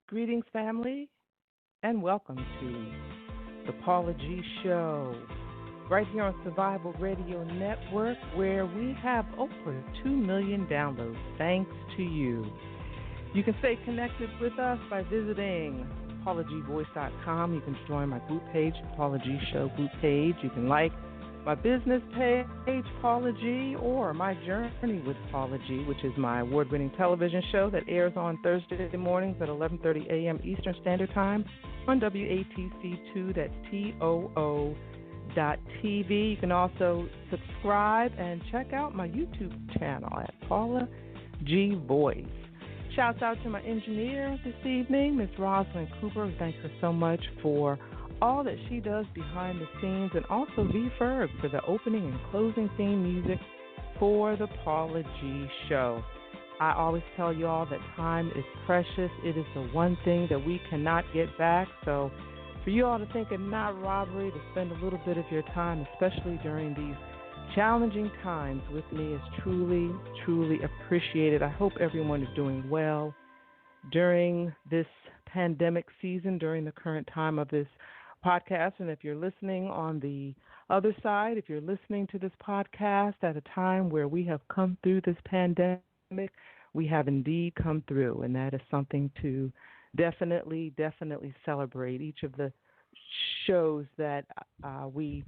Greetings, family, and welcome to the Paula G Show, right here on Survival Radio Network, where we have over 2 million downloads, thanks to you. You can stay connected with us by visiting paulagvoice.com. You can join my group page, Paula G Show group page. You can like my business page, Paula G, or my Journey with Paula G, which is my award-winning television show that airs on Thursday mornings at 11:30 a.m. Eastern Standard Time on WATC2, that's TOO.TV. You can also subscribe and check out my YouTube channel at Paula G Voice. Shouts out to my engineer this evening, Ms. Rosalind Cooper. Thank her so much for all that she does behind the scenes, and also V. Ferg for the opening and closing theme music for the Paula G Show. I always tell you all that time is precious. It is the one thing that we cannot get back. So for you all to think it not robbery to spend a little bit of your time, especially during these challenging times with me, is truly, truly appreciated. I hope everyone is doing well during this pandemic season, during the current time of this podcast. And if you're listening on the other side, if you're listening to this podcast at a time where we have come through this pandemic, we have indeed come through, and that is something to definitely celebrate. Each of the shows that we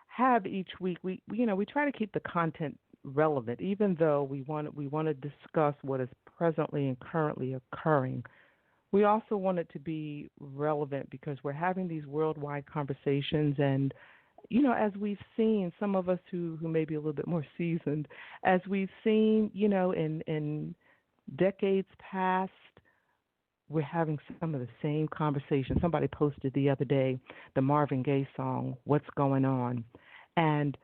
have each week, we try to keep the content relevant, even though we want to discuss what is presently and currently occurring. We also want it to be relevant because we're having these worldwide conversations, and as we've seen, some of us who may be a little bit more seasoned, as we've seen, in decades past, we're having some of the same conversations. Somebody posted the other day the Marvin Gaye song, "What's Going On," and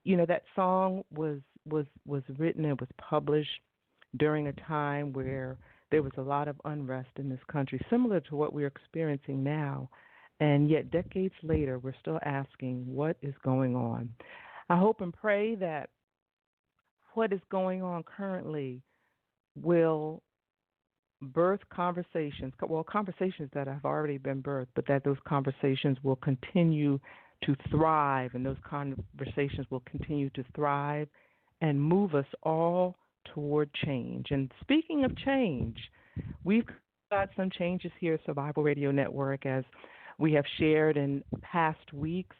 that song was written and was published during a time where there was a lot of unrest in this country, similar to what we're experiencing now. And yet, decades later, we're still asking, what is going on? I hope and pray that what is going on currently will birth conversations that have already been birthed, but that those conversations will continue to thrive, and those conversations will continue to thrive and move us all toward change. And speaking of change, we've got some changes here at Survival Radio Network. As we have shared in past weeks,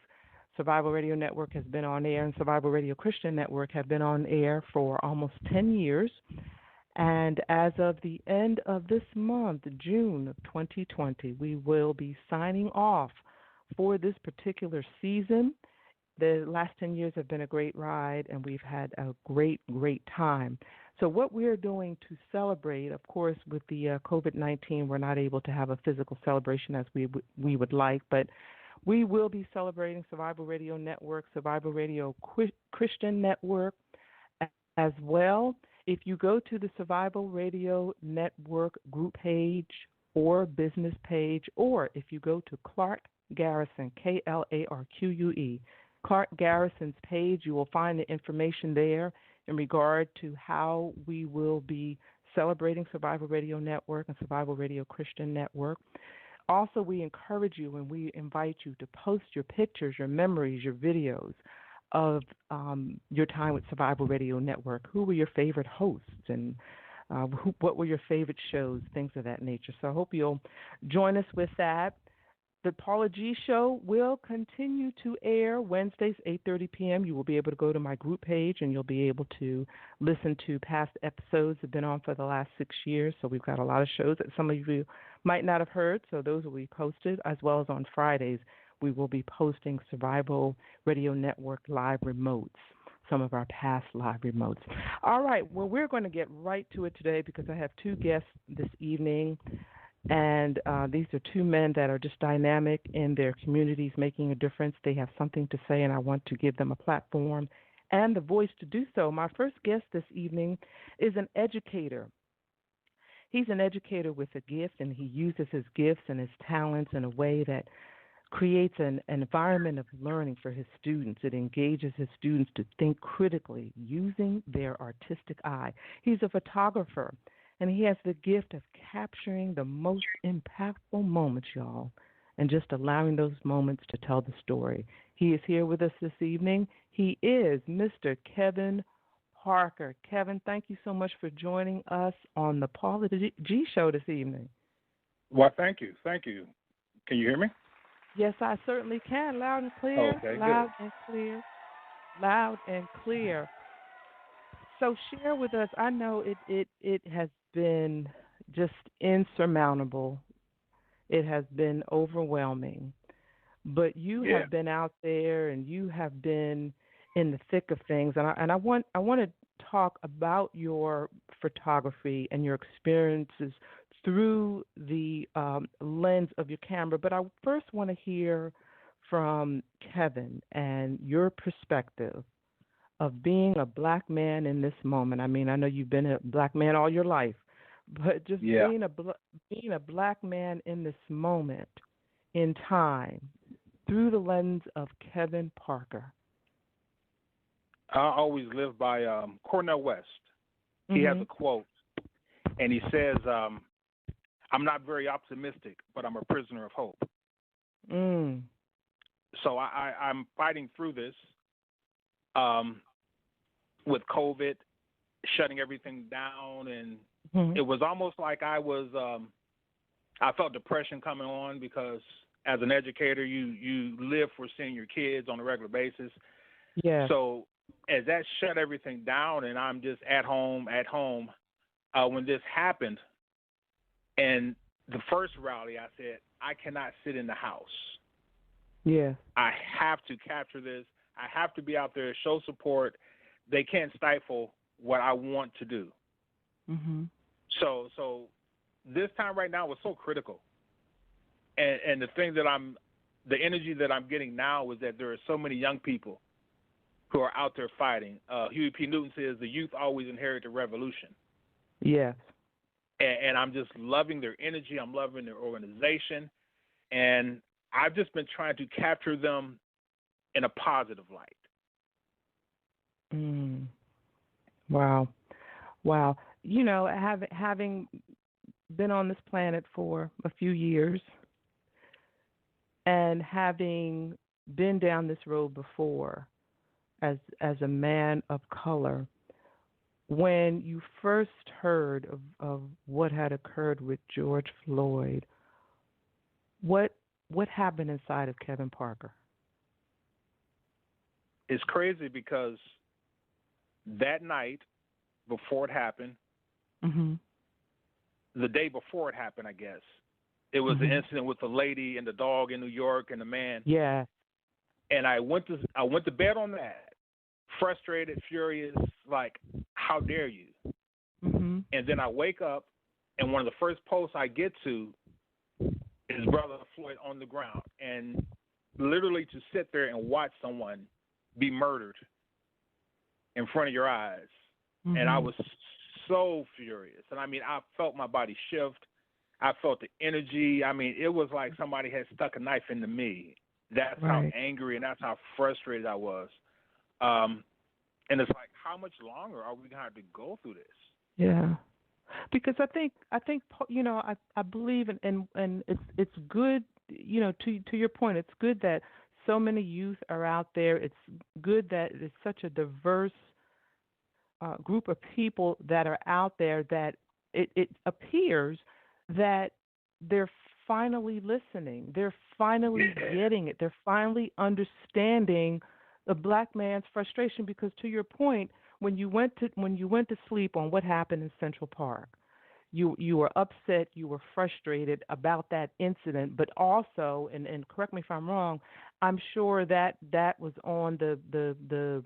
Survival Radio Network has been on air, and Survival Radio Christian Network have been on air for almost 10 years. And as of the end of this month, June of 2020, we will be signing off for this particular season. The last 10 years have been a great ride, and we've had a great time. So what we're doing to celebrate, of course, with the COVID-19, we're not able to have a physical celebration as we would like, but we will be celebrating Survival Radio Network, Survival Radio Christian Network as well. If you go to the Survival Radio Network group page or business page, or if you go to Clark Garrison, Clarque, Clark Garrison's page, you will find the information there in regard to how we will be celebrating Survival Radio Network and Survival Radio Christian Network. Also, we encourage you and we invite you to post your pictures, your memories, your videos of your time with Survival Radio Network. Who were your favorite hosts, and what were your favorite shows, things of that nature. So I hope you'll join us with that. The Paula G Show will continue to air Wednesdays, 8:30 p.m. You will be able to go to my group page, and you'll be able to listen to past episodes that have been on for the last 6 years. So we've got a lot of shows that some of you might not have heard, so those will be posted, as well as on Fridays. We will be posting Survival Radio Network live remotes, some of our past live remotes. All right, well, we're going to get right to it today because I have two guests this evening. And these are two men that are just dynamic in their communities, making a difference. They have something to say, and I want to give them a platform and the voice to do so. My first guest this evening is an educator. He's an educator with a gift, and he uses his gifts and his talents in a way that creates an environment of learning for his students. It engages his students to think critically using their artistic eye. He's a photographer, And he has the gift of capturing the most impactful moments, y'all, and just allowing those moments to tell the story. He is here with us this evening. He is Mr. Kevin Parker. Kevin, thank you so much for joining us on the Paula G Show this evening. Well, thank you. Thank you. Can you hear me? Yes, I certainly can. Loud and clear. Okay, Loud good. and clear. Loud and clear. So share with us. I know it has been just insurmountable. It has been overwhelming. But you Yeah. have been out there and you have been in the thick of things. And I want to talk about your photography and your experiences through the lens of your camera. But I first want to hear from Kevin and your perspective of being a black man in this moment. I mean, I know you've been a black man all your life, but just Yeah. being a black man in this moment in time through the lens of Kevin Parker. I always live by Cornel West. He has Mm-hmm. a quote, and he says, I'm not very optimistic, but I'm a prisoner of hope. Mm. So I'm fighting through this with COVID, shutting everything down, and Mm-hmm. it was almost like I felt depression coming on because as an educator, you live for seeing your kids on a regular basis. Yeah. So as that shut everything down and I'm just at home, when this happened, and the first rally, I said, I cannot sit in the house. Yeah. I have to capture this. I have to be out there, show support. They can't stifle what I want to do. Mm-hmm. So this time right now was so critical. And the energy that I'm getting now is that there are so many young people who are out there fighting. Huey P. Newton says the youth always inherit the revolution. Yes. And I'm just loving their energy. I'm loving their organization. And I've just been trying to capture them in a positive light. Mm. Wow. Wow. You know, having been on this planet for a few years and having been down this road before as a man of color, when you first heard of what had occurred with George Floyd, what happened inside of Kevin Parker? It's crazy because that night before it happened, Mm-hmm. the day before it happened, I guess, it was Mm-hmm. the incident with the lady and the dog in New York and the man. Yeah. And I went to bed on that, frustrated, furious, like, how dare you? Mm-hmm. And then I wake up, and one of the first posts I get to is Brother Floyd on the ground. And literally to sit there and watch someone be murdered in front of your eyes. Mm-hmm. And I was so furious. And, I mean, I felt my body shift. I felt the energy. I mean, it was like somebody had stuck a knife into me. That's Right. how angry and that's how frustrated I was. And it's like, how much longer are we going to have to go through this? Yeah. Because I think you know, I believe and it's good, you know, to your point, it's good that so many youth are out there. It's good that it's such a diverse group of people that are out there, that it appears that they're finally listening. They're finally getting it. They're finally understanding the black man's frustration. Because to your point, when you went to sleep on what happened in Central Park, you were upset, you were frustrated about that incident, but also, and correct me if I'm wrong, I'm sure that was on the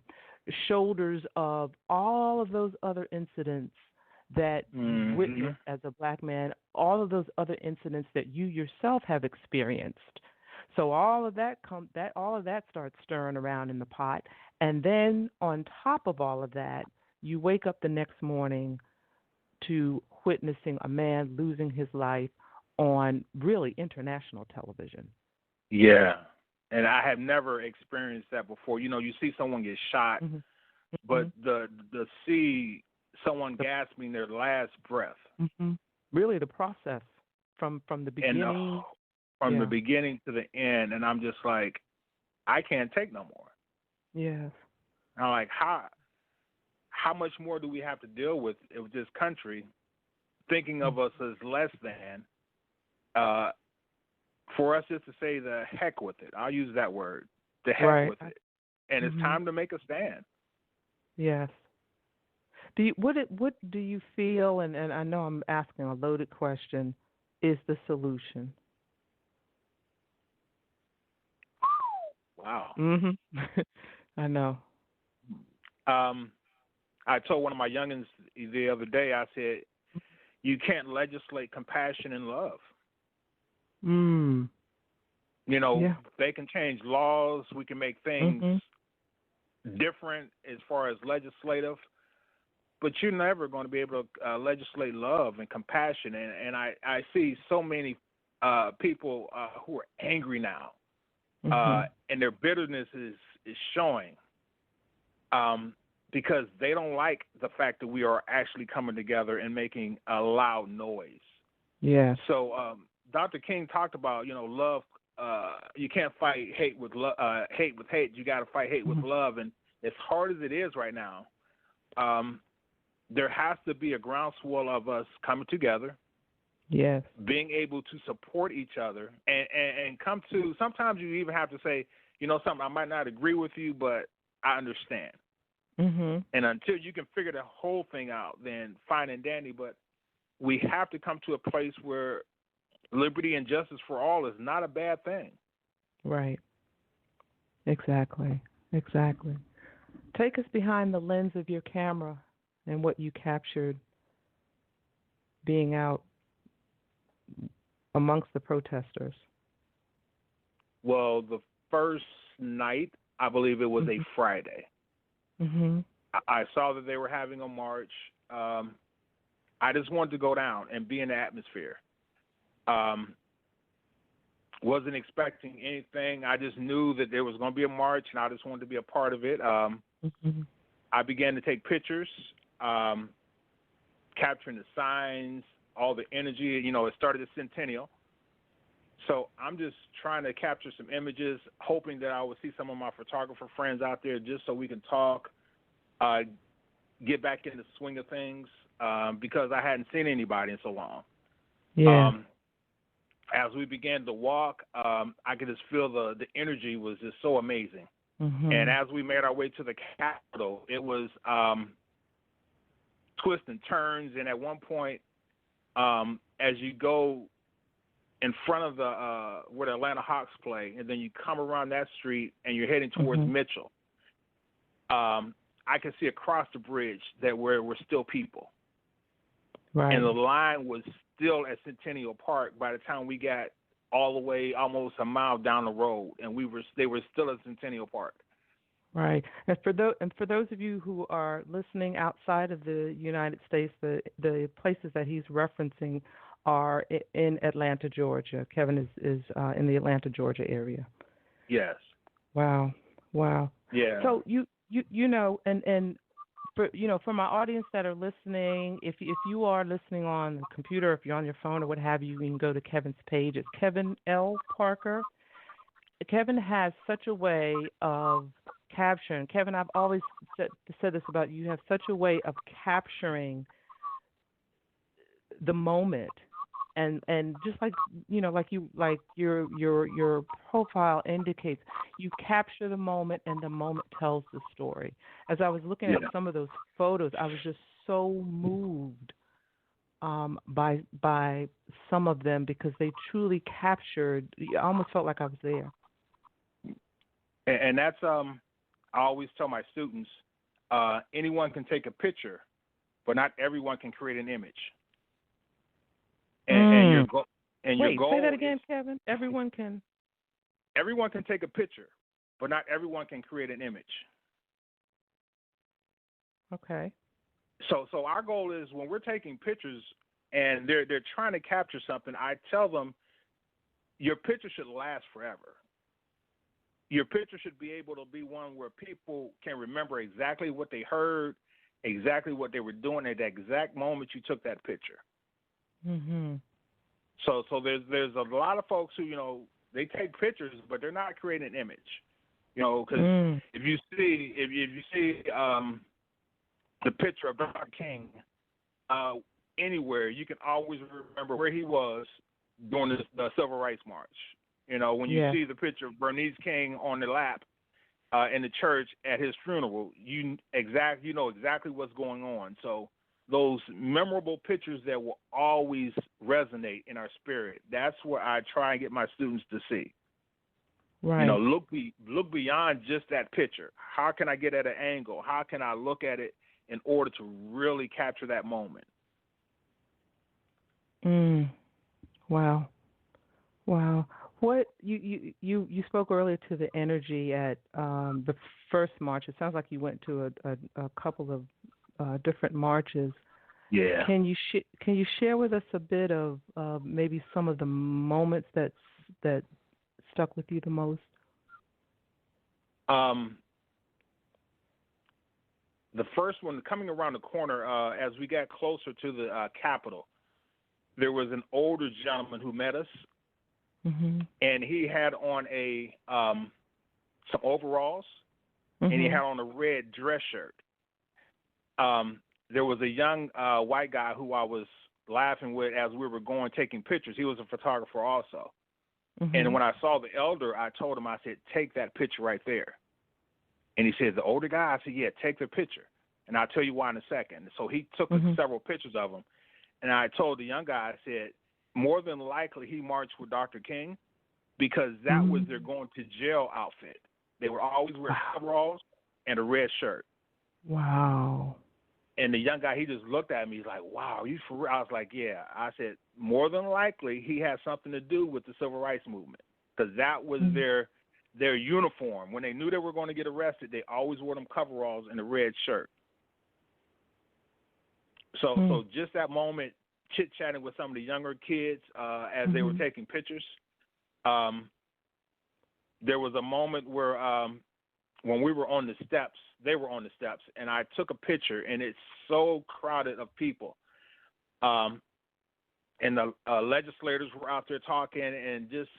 shoulders of all of those other incidents that you witnessed as a black man, all of those other incidents that you yourself have experienced. So all of that starts stirring around in the pot, and then on top of all of that, you wake up the next morning to witnessing a man losing his life on really international television. Yeah. And I have never experienced that before. You know, you see someone get shot, Mm-hmm. but the see someone gasping their last breath. Mm-hmm. Really, the process from the beginning. And from the beginning to the end, and I'm just like, I can't take no more. Yes. I'm like, how much more do we have to deal with this country thinking of us as less than? For us just to say the heck with it. I'll use that word. The heck with it. And it's time to make a stand. Yes. What do you feel, and I know I'm asking a loaded question, is the solution? Wow. I know. I told one of my youngins the other day, I said, you can't legislate compassion and love. You know, they can change laws. We can make things different as far as legislative, but you're never going to be able to legislate love and compassion. And I see so many people who are angry now, and their bitterness is showing because they don't like the fact that we are actually coming together and making a loud noise. Yeah. So Dr. King talked about, love. You can't fight hate with hate with hate. You got to fight hate with love. And as hard as it is right now, there has to be a groundswell of us coming together. Yes. Being able to support each other and come to. Sometimes you even have to say, something, I might not agree with you, but I understand. And until you can figure the whole thing out, then fine and dandy. But we have to come to a place where liberty and justice for all is not a bad thing. Right. Exactly. Take us behind the lens of your camera and what you captured being out amongst the protesters. Well, the first night, I believe it was a Friday. I saw that they were having a march. I just wanted to go down and be in the atmosphere. Wasn't expecting anything. I just knew that there was going to be a march, and I just wanted to be a part of it. I began to take pictures, capturing the signs, all the energy. It started at Centennial. So I'm just trying to capture some images, hoping that I will see some of my photographer friends out there just so we can talk, get back in the swing of things, because I hadn't seen anybody in so long. Yeah. As we began to walk, I could just feel the energy was just so amazing. And as we made our way to the Capitol, it was twists and turns. And at one point, as you go in front of the where the Atlanta Hawks play, and then you come around that street and you're heading towards Mitchell, I could see across the bridge that were still people. Right. And the line was still at Centennial Park by the time we got all the way almost a mile down the road, and they were still at Centennial Park. Right. And for those of you who are listening outside of the United States, the places that he's referencing are in Atlanta, Georgia. Kevin is in the Atlanta, Georgia area. Yes. Wow. Yeah. So you and for my audience that are listening, if you are listening on the computer, if you're on your phone or what have you, you can go to Kevin's page. It's Kevin L. Parker. Kevin has such a way of capturing. Kevin, I've always said this about you. You have such a way of capturing the moment, and just like your profile indicates, you capture the moment, and the moment tells the story. As I was looking at some of those photos, I was just so moved by some of them because they truly captured. I almost felt like I was there. And that's I always tell my students, anyone can take a picture, but not everyone can create an image. And your goal. Wait, say that again, Kevin. Everyone can take a picture, but not everyone can create an image. Okay. So our goal is when we're taking pictures and they're trying to capture something, I tell them your picture should last forever. Your picture should be able to be one where people can remember exactly what they heard exactly what they were doing at the exact moment you took that picture. Mhm. So there's a lot of folks who, they take pictures, but they're not creating an image. Because if you see the picture of Dr. King anywhere, you can always remember where he was during the Civil Rights March. When you see the picture of Bernice King on the lap in the church at his funeral, you know exactly what's going on. So those memorable pictures that will always resonate in our spirit, that's what I try and get my students to see. Right. Look beyond just that picture. How can I get at an angle? How can I look at it in order to really capture that moment? Wow. What you spoke earlier to the energy at the first march. It sounds like you went to a couple of different marches. Yeah. Can you share with us a bit of maybe some of the moments that stuck with you the most? The first one, coming around the corner, as we got closer to the Capitol, there was an older gentleman who met us, and he had on some overalls, and he had on a red dress shirt. There was a young white guy who I was laughing with as we were taking pictures. He was a photographer also. And when I saw the elder, I told him, I said, take that picture right there. And he said, the older guy? I said, yeah, take the picture. And I'll tell you why in a second. So he took several pictures of him. And I told the young guy, I said, more than likely he marched with Dr. King because that was their going to jail outfit. They would always wear coveralls and a red shirt. Wow. And the young guy, he just looked at me. He's like, wow, you for real? I was like, yeah. I said, more than likely he had something to do with the Civil Rights Movement because that was their uniform. When they knew they were going to get arrested, they always wore them coveralls and a red shirt. So just that moment, chit-chatting with some of the younger kids as they were taking pictures. There was a moment where when we were on the steps, they were on the steps, and I took a picture, and it's so crowded of people. And the legislators were out there talking, and just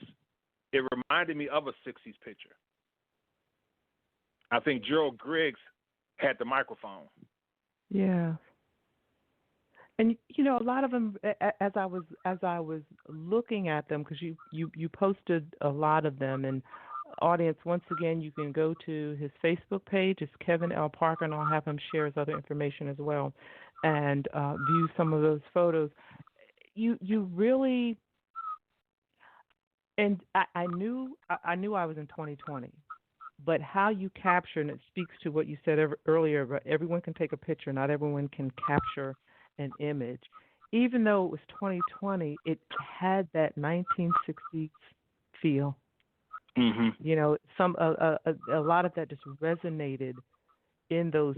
it reminded me of a 60s picture. I think Gerald Griggs had the microphone. Yeah. And a lot of them, as I was looking at them, because you posted a lot of them, and audience, once again, you can go to his Facebook page. It's Kevin L. Parker, and I'll have him share his other information as well, and view some of those photos. You really, and I knew I was in 2020. But how you capture, and it speaks to what you said earlier, but everyone can take a picture. Not everyone can capture an image. Even though it was 2020, it had that 1960s feel. A lot of that just resonated in those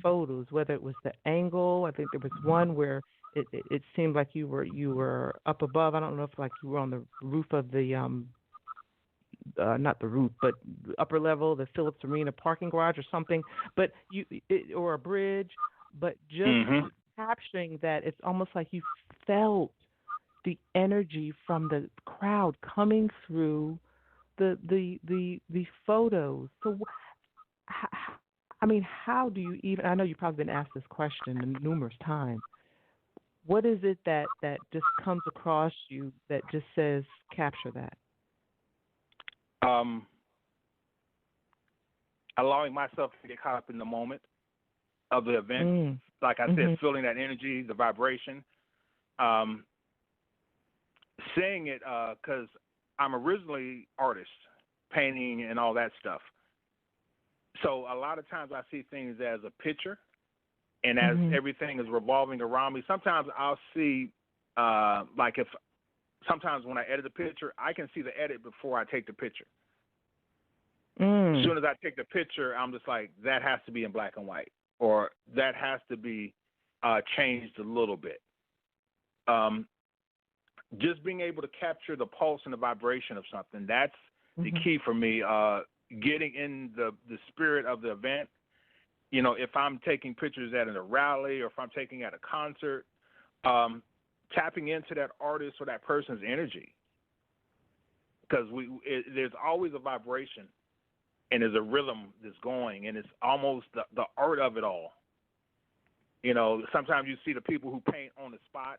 photos. Whether it was the angle, I think there was one where it seemed like you were up above. I don't know if like you were on the roof of the not the roof, but upper level, the Phillips Arena parking garage or something, but or a bridge, but just capturing that, it's almost like you felt the energy from the crowd coming through the photos. So, how do you even? I know you've probably been asked this question numerous times. What is it that just comes across you that just says capture that? Allowing myself to get caught up in the moment of the event. Like I said, feeling that energy, the vibration. Seeing it because I'm originally artist, painting and all that stuff. So a lot of times I see things as a picture, and as everything is revolving around me, sometimes I'll see sometimes when I edit a picture, I can see the edit before I take the picture. As soon as I take the picture, I'm just like, that has to be in black and white, or that has to be changed a little bit. Just being able to capture the pulse and the vibration of something, that's the key for me. Getting in the spirit of the event if I'm taking pictures at a rally or if I'm taking at a concert, tapping into that artist or that person's energy, because there's always a vibration and there's a rhythm that's going, and it's almost the art of it all. Sometimes you see the people who paint on the spot,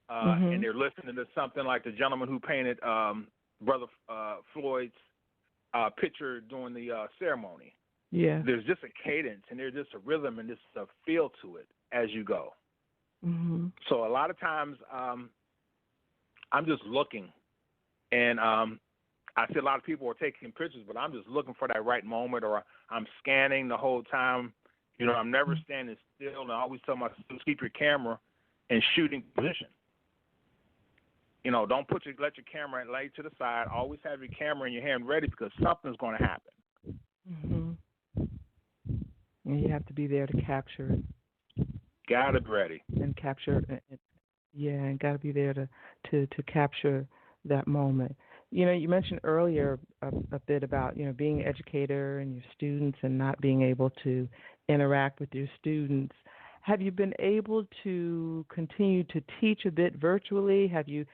and they're listening to something like the gentleman who painted Brother Floyd's picture during the ceremony. Yeah. There's just a cadence, and there's just a rhythm, and just a feel to it as you go. Mm-hmm. So a lot of times I'm just looking, and I see a lot of people are taking pictures, but I'm just looking for that right moment, or I'm scanning the whole time. I'm never standing still, and I always tell my students, keep your camera in shooting position. Don't let your camera lay to the side. Always have your camera in your hand ready, because something's going to happen. Mm-hmm. And you have to be there to capture it. Got to be ready. And capture it. Yeah, and got to be there to capture that moment. You mentioned earlier a bit about, being an educator and your students and not being able to interact with your students. Have you been able to continue to teach a bit virtually? Have you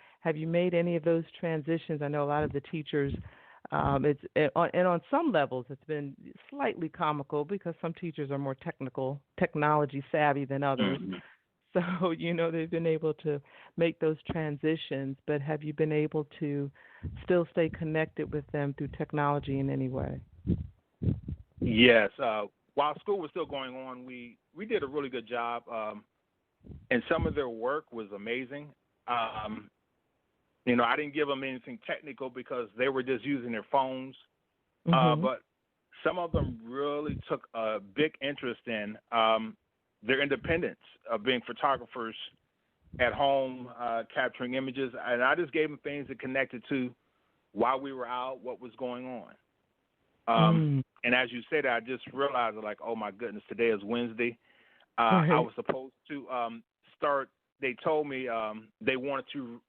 made any of those transitions? I know a lot of the teachers, on some levels, it's been slightly comical because some teachers are more technology savvy than others. Mm-hmm. So, they've been able to make those transitions, but have you been able to still stay connected with them through technology in any way? Yes. While school was still going on, we did a really good job, and some of their work was amazing. I didn't give them anything technical because they were just using their phones, but some of them really took a big interest in their independence of being photographers at home, capturing images. And I just gave them things that connected to why we were out, what was going on. And as you said, I just realized, like, oh, my goodness, today is Wednesday. Right. I was supposed to start. They told me they wanted to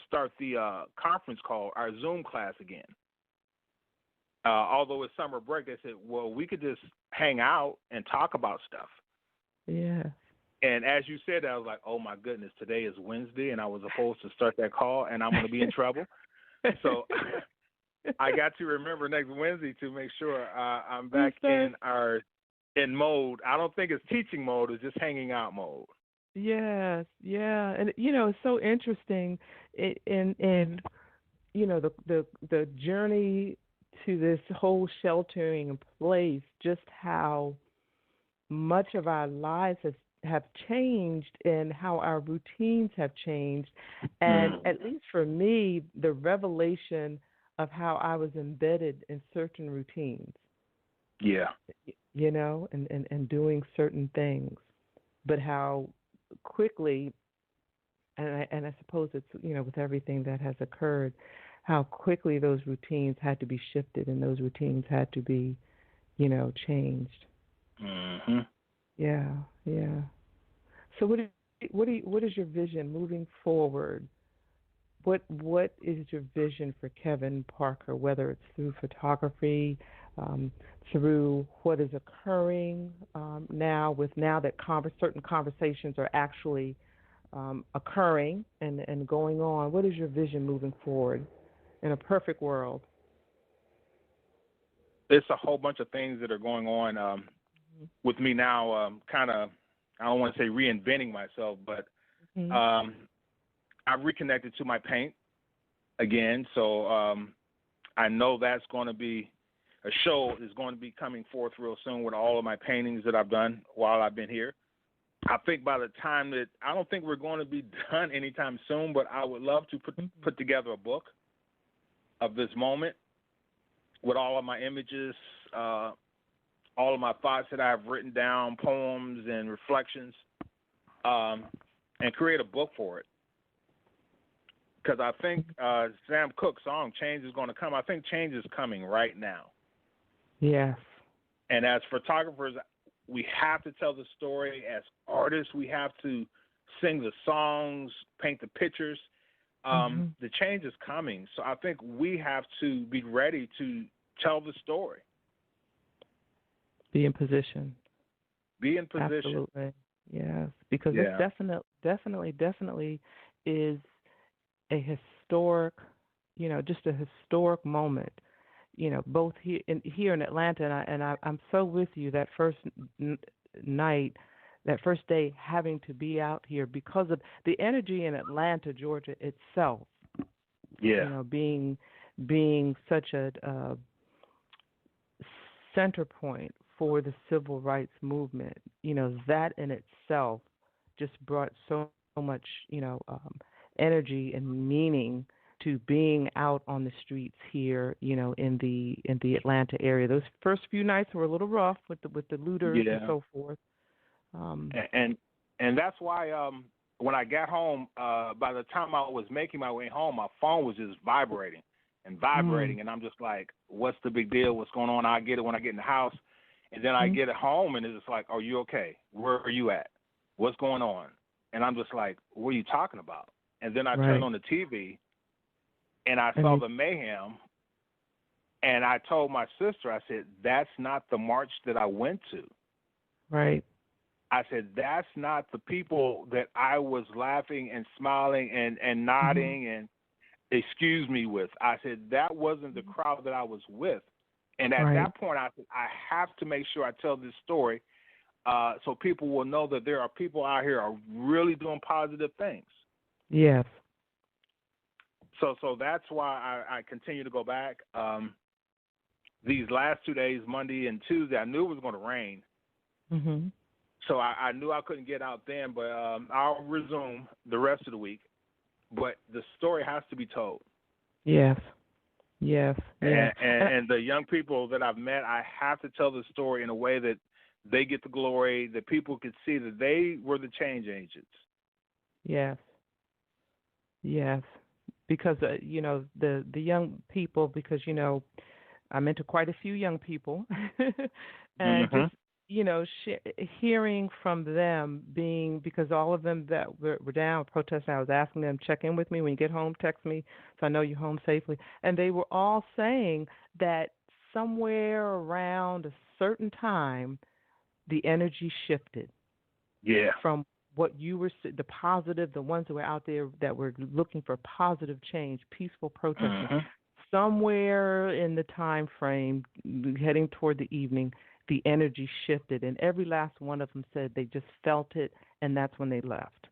start the conference call, our Zoom class again. Although it's summer break, they said, well, we could just hang out and talk about stuff. Yeah. And as you said, I was like, oh, my goodness, today is Wednesday, and I was supposed to start that call, and I'm going to be in trouble. So I got to remember next Wednesday to make sure I'm back in mode. I don't think it's teaching mode. It's just hanging out mode. Yes, yeah. And, it's so interesting in the journey to this whole sheltering in place, just how much of our lives have changed and how our routines have changed. And at least for me, the revelation of how I was embedded in certain routines. Yeah. And doing certain things, but how quickly, and I suppose it's, with everything that has occurred, how quickly those routines had to be shifted and those routines had to be, changed. Mm-hmm. Yeah. So what is your vision moving forward? What is your vision for Kevin Parker, whether it's through photography, through what is occurring now that certain conversations are actually occurring and going on? What is your vision moving forward in a perfect world? It's a whole bunch of things that are going on with me now, kind of, I don't want to say reinventing myself, but I've reconnected to my paint again. So I know that's going to be a show is going to be coming forth real soon with all of my paintings that I've done while I've been here. I think by the time that, I don't think we're going to be done anytime soon, but I would love to put together a book of this moment with all of my images, all of my thoughts that I've written down, poems and reflections, and create a book for it. Because I think Sam Cooke's song, Change is going to come. I think change is coming right now. Yes. And as photographers, we have to tell the story. As artists, we have to sing the songs, paint the pictures. The change is coming. So I think we have to be ready to tell the story. Be in position. Be in position. Absolutely. Yes, because this Yeah. definitely is a historic, just a historic moment. Both here in Atlanta, I'm so with you. That first n- night, that first day, having to be out here because of the energy in Atlanta, Georgia itself. Yeah. Being such a center point for the civil rights movement. That in itself just brought so much, energy and meaning to being out on the streets here, in the Atlanta area. Those first few nights were a little rough with the looters and Yeah. so forth. Um, And that's why when I got home, by the time I was making my way home, my phone was just vibrating and mm, vibrating, and I'm just like, "What's the big deal? What's going on?" I get it when I get in the house, and then I mm, get it home, and it's just like, "Are you okay? Where are you at? What's going on?" And I'm just like, "What are you talking about?" And then I turned right, on the TV, and I and saw they, the mayhem, and I told my sister, I said, "That's not the march that I went to." right, I said, that's not the people that I was laughing and smiling and hmm nodding and excuse me with. I said, that wasn't the crowd that I was with. And at right, that point, I said, I have to make sure I tell this story so people will know that there are people out here are really doing positive things. yes, So that's why I continue to go back. These last 2 days, Monday and Tuesday, I knew it was going to rain. hmm So I knew I couldn't get out then, but I'll resume the rest of the week. But the story has to be told. yes, yes, yeah. And the young people that I've met, I have to tell the story in a way that they get the glory, that people could see that they were the change agents. Yes, yes, because the young people, because I'm into quite a few young people, and Mm-hmm. just hearing from them, being because all of them that were down protesting, I was asking them, check in with me when you get home, text me so I know you're home safely, and they were all saying that somewhere around a certain time the energy shifted Yeah. from what you were the positive, the ones that were out there that were looking for positive change, peaceful protesting. Mm-hmm. Somewhere in the time frame, heading toward the evening, the energy shifted, and every last one of them said they just felt it, and that's when they left.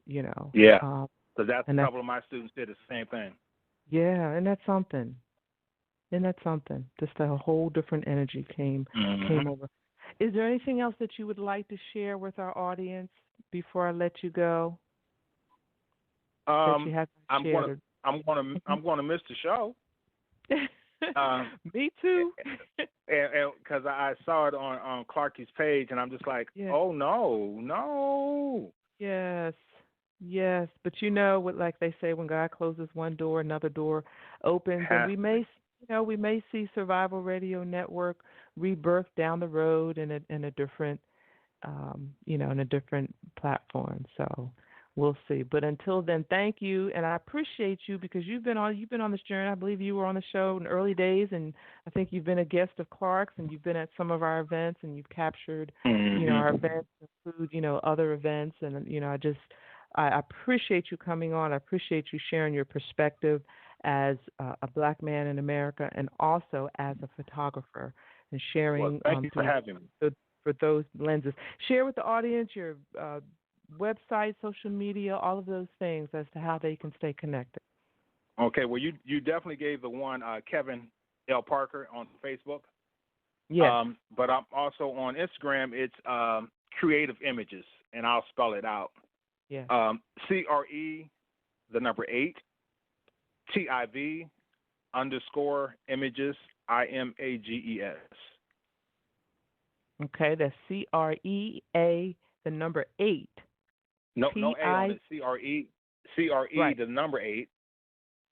You know, Yeah. um, So that's and a that's couple of my students did the same thing. yeah, and that's something. And that's something. Just a whole different energy came Mm-hmm. over. Is there anything else that you would like to share with our audience before I let you go that you haven't I'm gonna shared? I'm gonna miss the show. Um, Me too. and because I saw it on Clarky's page, and I'm just like, Yeah. oh no, no, Yes. Yes. But what like they say, when God closes one door, another door opens, and has to be. we may see Survival Radio Network rebirth down the road in a different in a different platform. So we'll see. But until then, thank you, and I appreciate you because you've been on this journey. I believe you were on the show in the early days, and I think you've been a guest of Clark's, and you've been at some of our events, and you've captured, our Mm-hmm. events include, other events, and I appreciate you coming on. I appreciate you sharing your perspective as a black man in America, and also as a photographer, and Well, sharing thank you for having me. for those lenses. Share with the audience your website, social media, all of those things as to how they can stay connected. Okay, well, you definitely gave the one Kevin L. Parker on Facebook, Yes. but I'm also on Instagram. It's Creative Images, and I'll spell it out. Yes. CRE, the number 8, TIV _ images, IMAGES. Okay, that's CREA, the number 8. No A on TI. it. CRE, Right. the number 8.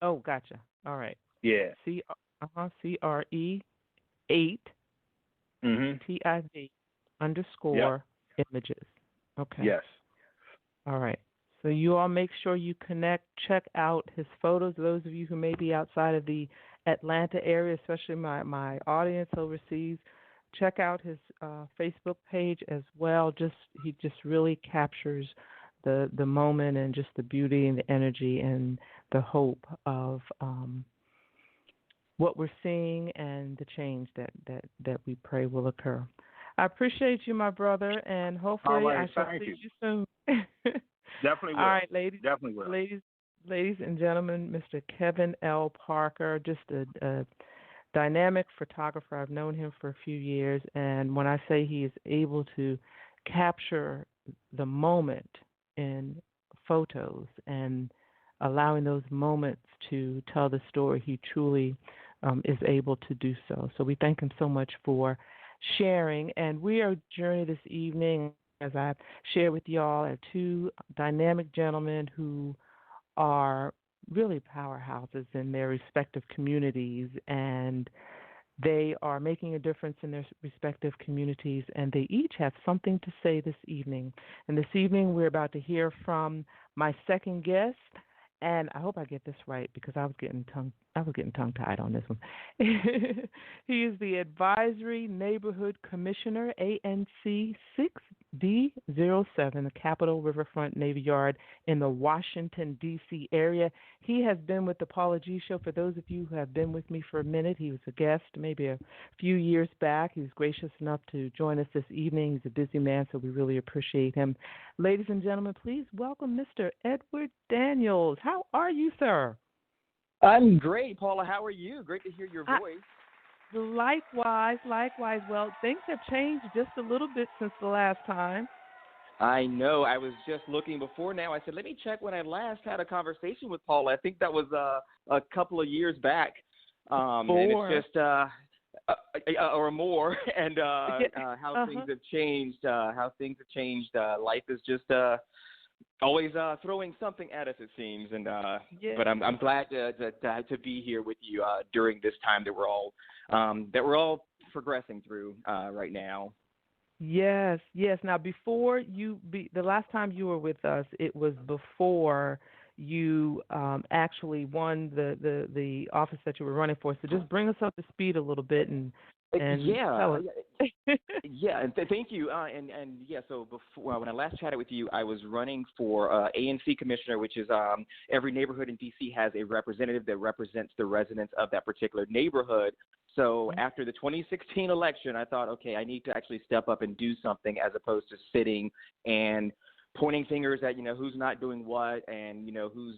Oh, gotcha. All right. Yeah. CRE 8 Mhm. TIV Yep. _images. Okay. Yes. All right. So you all make sure you check out his photos. Those of you who may be outside of the Atlanta area, especially my audience overseas, check out his Facebook page as well. He just really captures the moment and just the beauty and the energy and the hope of what we're seeing and the change that we pray will occur. I appreciate you, my brother, and hopefully All right, I shall thank see you. you soon. Definitely will. All right, ladies, Definitely will. ladies and gentlemen, Mr. Kevin L. Parker, just a dynamic photographer. I've known him for a few years, and when I say he is able to capture the moment in photos and allowing those moments to tell the story, he truly is able to do so. So we thank him so much for sharing. And we are journeying this evening, as I shared with y'all, are two dynamic gentlemen who are really powerhouses in their respective communities, and they are making a difference in their respective communities, and they each have something to say this evening. And this evening, we're about to hear from my second guest, and I hope I get this right because I was getting tongue tied on this one. He is the Advisory Neighborhood Commissioner, ANC 6D07, the Capitol Riverfront Navy Yard in the Washington, D.C. area. He has been with the Paula G Show. For those of you who have been with me for a minute, he was a guest maybe a few years back. He was gracious enough to join us this evening. He's a busy man, so we really appreciate him. Ladies and gentlemen, please welcome Mr. Edward Daniels. How are you, sir? I'm great, Paula. How are you? Great to hear your voice. Likewise. Well, things have changed just a little bit since the last time. I know. I was just looking before now. I said, let me check when I last had a conversation with Paula. I think that was a couple of years back. And it's just, or more, and how things have changed. Life is just always throwing something at us, it seems. And but I'm glad to be here with you during this time that we're all progressing through right now. Yes. Now, before the last time you were with us, it was before you actually won the office that you were running for. So just bring us up to speed a little bit and tell us. Yeah, and thank you. So before when I last chatted with you, I was running for ANC Commissioner, which is every neighborhood in D.C. has a representative that represents the residents of that particular neighborhood. So after the 2016 election, I thought, okay, I need to actually step up and do something as opposed to sitting and pointing fingers at, who's not doing what and, who's,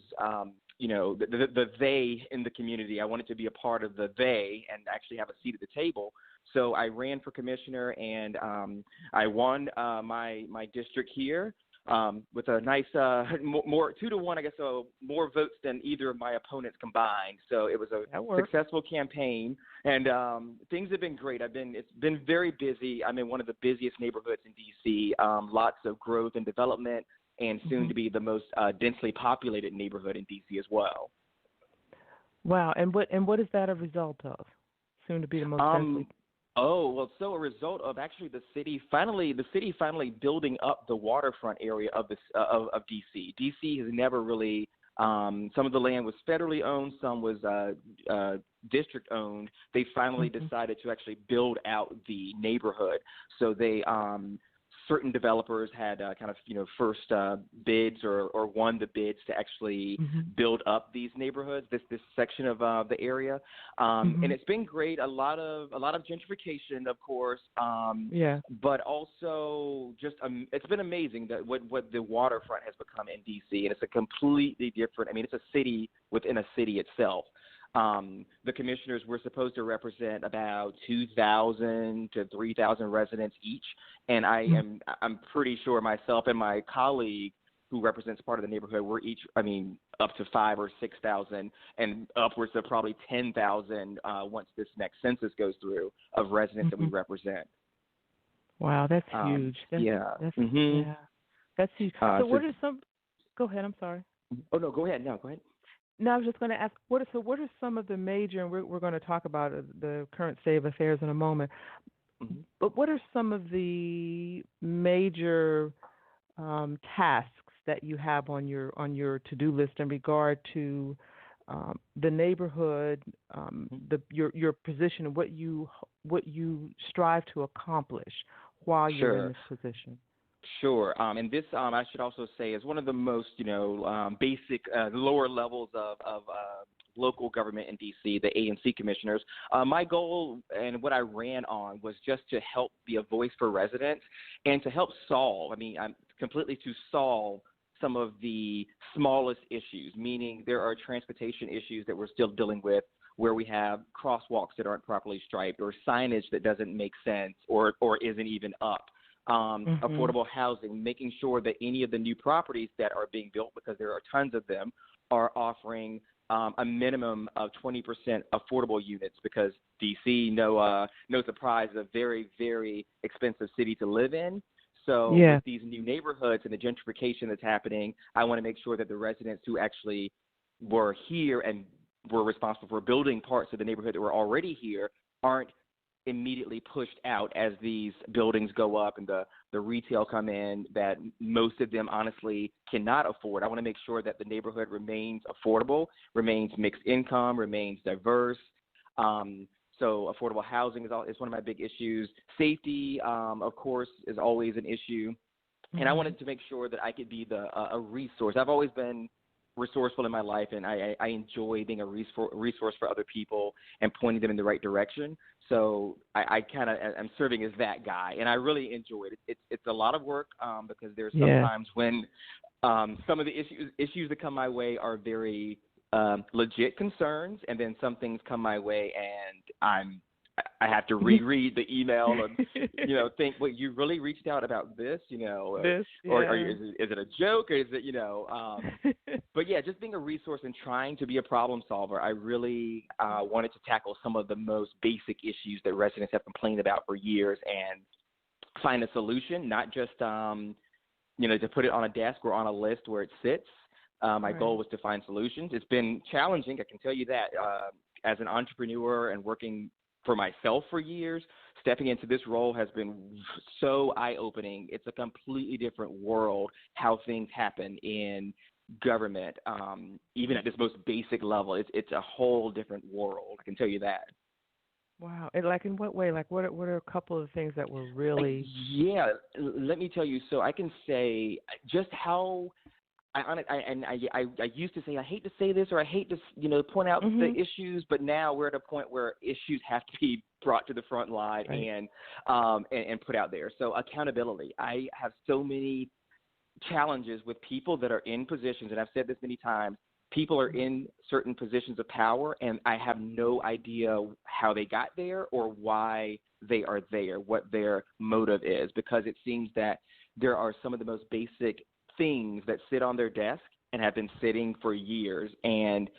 the they in the community. I wanted to be a part of the they and actually have a seat at the table. So I ran for commissioner and I won my district here with a nice more 2-1, I guess, so more votes than either of my opponents combined. So it was a successful campaign, and things have been great. It's been very busy. I'm in one of the busiest neighborhoods in D.C. Lots of growth and development, and soon to be the most densely populated neighborhood in D.C. as well. Wow, and what is that a result of? Soon to be the most densely. Oh, well, so a result of actually the city finally building up the waterfront area of D.C. D.C. has never really, some of the land was federally owned, some was district owned. They finally decided to actually build out the neighborhood. So they, certain developers had first bids or won the bids to actually build up these neighborhoods, this section of the area, and it's been great. A lot of gentrification, of course, but also just it's been amazing that what the waterfront has become in DC, and it's a completely different. I mean, it's a city within a city itself. The commissioners were supposed to represent about 2,000 to 3,000 residents each, and I'm pretty sure myself and my colleague who represents part of the neighborhood, we're each, up to 5,000 or 6,000 and upwards of probably 10,000 once this next census goes through of residents that we represent. Wow, that's huge. That's huge. So what are some? Go ahead. I'm sorry. Oh no, go ahead. No, go ahead. No, I was just going to ask, what are some of the major, and we're going to talk about the current state of affairs in a moment, but what are some of the major tasks that you have on your to-do list in regard to the neighborhood, your position and what what you strive to accomplish while you're in Sure. this position. Sure. And this, I should also say, is one of the most, basic, lower levels of local government in D.C., the A&C commissioners. My goal and what I ran on was just to help be a voice for residents and to help solve, completely to solve some of the smallest issues, meaning there are transportation issues that we're still dealing with where we have crosswalks that aren't properly striped or signage that doesn't make sense or isn't even up. Affordable housing, making sure that any of the new properties that are being built, because there are tons of them, are offering a minimum of 20% affordable units, because D.C., no surprise, is a very, very expensive city to live in. So with these new neighborhoods and the gentrification that's happening, I want to make sure that the residents who actually were here and were responsible for building parts of the neighborhood that were already here aren't immediately pushed out as these buildings go up and the retail come in that most of them honestly cannot afford. I want to make sure that the neighborhood remains affordable, remains mixed income, remains diverse. So affordable housing is one of my big issues. Safety, of course, is always an issue. And I wanted to make sure that I could be a resource. I've always been resourceful in my life, and I enjoy being a resource for other people and pointing them in the right direction. So I kind of am serving as that guy, and I really enjoy it. It's a lot of work because there's sometimes when some of the issues that come my way are very legit concerns, and then some things come my way, and I have to reread the email and think, well, you really reached out about this, or is it a joke, or is it but yeah, just being a resource and trying to be a problem solver. I really wanted to tackle some of the most basic issues that residents have complained about for years and find a solution, not just to put it on a desk or on a list where it sits. My goal was to find solutions. It's been challenging, I can tell you that, as an entrepreneur and working for myself for years. Stepping into this role has been so eye-opening. It's a completely different world, how things happen in government, even at this most basic level. It's a whole different world, I can tell you that. Wow. And like in what way? Like what are a couple of things that were really Yeah, let me tell you. So I can say just how I used to say, I hate to say this, or I hate to point out the issues, but now we're at a point where issues have to be brought to the front line and put out there. So accountability. I have so many challenges with people that are in positions, and I've said this many times. People are in certain positions of power, and I have no idea how they got there or why they are there, what their motive is, because it seems that there are some of the most basic things that sit on their desk and have been sitting for years. And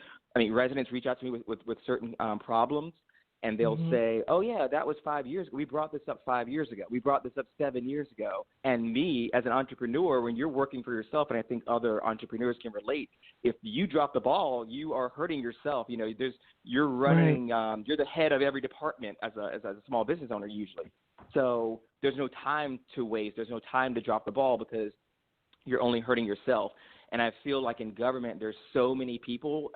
residents reach out to me with certain problems, and they'll say, oh yeah, that was 5 years ago. We brought this up 5 years ago. We brought this up 7 years ago. And me as an entrepreneur, when you're working for yourself, and I think other entrepreneurs can relate, if you drop the ball, you are hurting yourself. You're running, you're the head of every department as a small business owner usually. So there's no time to waste. There's no time to drop the ball because you're only hurting yourself. And I feel like in government, there's so many people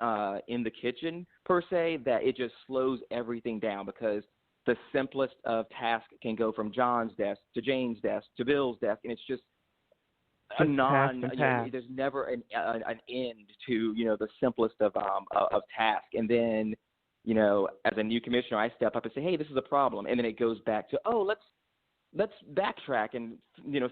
in the kitchen, per se, that it just slows everything down, because the simplest of tasks can go from John's desk to Jane's desk to Bill's desk, and it's just there's never an end to, the simplest of tasks. And then, as a new commissioner, I step up and say, hey, this is a problem. And then it goes back to, let's backtrack and